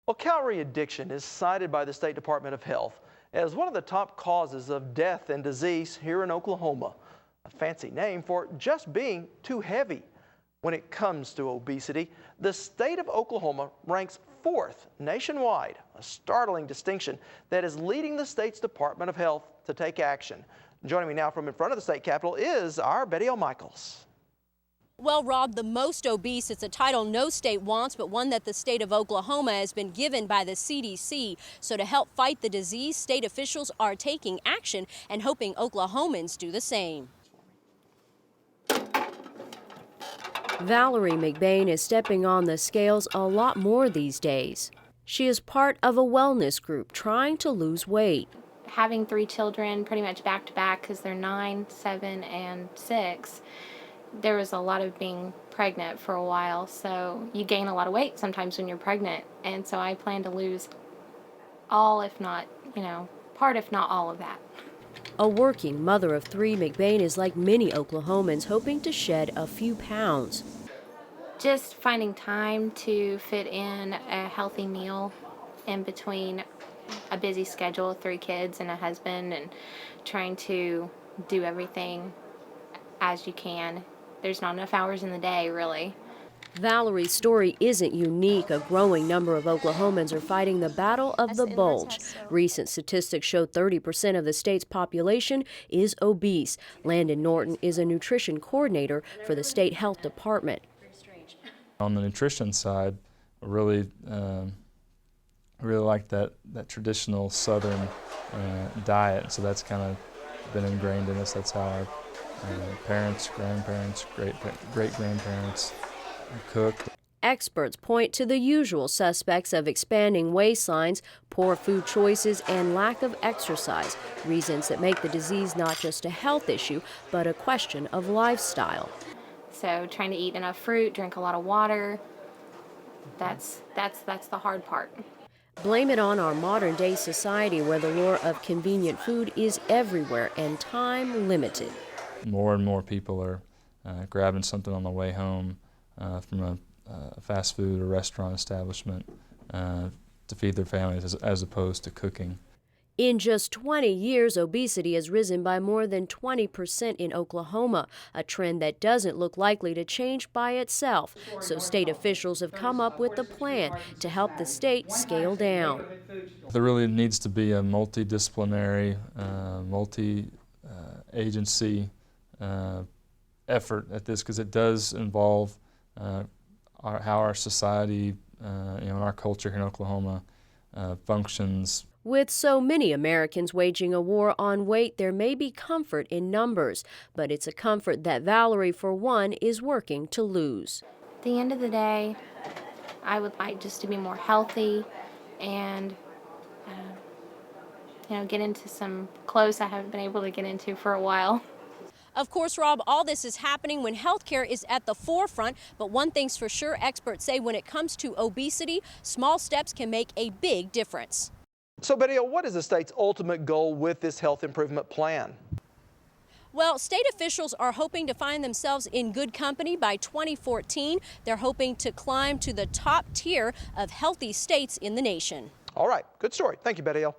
Well, calorie addiction is cited by the State Department of Health as one of the top causes of death and disease here in Oklahoma. A fancy name for just being too heavy. When it comes to obesity, the state of Oklahoma ranks 4th nationwide, a startling distinction that is leading the state's Department of Health to take action. Joining me now from in front of the state capitol is our Betiel. Well, Rob, the most obese, it's a title no state wants, but one that the state of Oklahoma has been given by the CDC. So to help fight the disease, state officials are taking action and hoping Oklahomans do the same. Valerie McBane is stepping on the scales a lot more these days. She is part of a wellness group trying to lose weight. Having 3 children pretty much back to back because they're 9, 7, and 6. There was a lot of being pregnant for a while, so you gain a lot of weight sometimes when you're pregnant, and so I plan to lose all, if not, part if not all of that. A working mother of 3, McBane is like many Oklahomans hoping to shed a few pounds. Just finding time to fit in a healthy meal in between a busy schedule of 3 kids and a husband, and trying to do everything as you can. There's not enough hours in the day, really. Valerie's story isn't unique. A growing number of Oklahomans are fighting the battle of the bulge. Recent statistics show 30% of the state's population is obese. Landon Norton is a nutrition coordinator for the state health department. On the nutrition side, I really like that traditional Southern diet, so that's kind of been ingrained in us. That's how our parents, grandparents, great-grandparents cooked. Experts point to the usual suspects of expanding waistlines, poor food choices, and lack of exercise, reasons that make the disease not just a health issue, but a question of lifestyle. So trying to eat enough fruit, drink a lot of water, that's the hard part. Blame it on our modern-day society where the lure of convenient food is everywhere and time limited. More and more people are grabbing something on the way home from a fast food or restaurant establishment to feed their families as opposed to cooking. In just 20 years, obesity has risen by more than 20% in Oklahoma, a trend that doesn't look likely to change by itself. So state officials have come up with a plan to help the state scale down. There really needs to be a multidisciplinary, multi-agency effort at this, because it does involve how our society, and our culture here in Oklahoma functions. With so many Americans waging a war on weight, there may be comfort in numbers, but it's a comfort that Valerie, for one, is working to lose. At the end of the day, I would like just to be more healthy and get into some clothes I haven't been able to get into for a while. Of course, Rob, all this is happening when healthcare is at the forefront, but one thing's for sure, experts say when it comes to obesity, small steps can make a big difference. So, Betiel, what is the state's ultimate goal with this health improvement plan? Well, state officials are hoping to find themselves in good company by 2014. They're hoping to climb to the top tier of healthy states in the nation. All right, good story. Thank you, Betiel.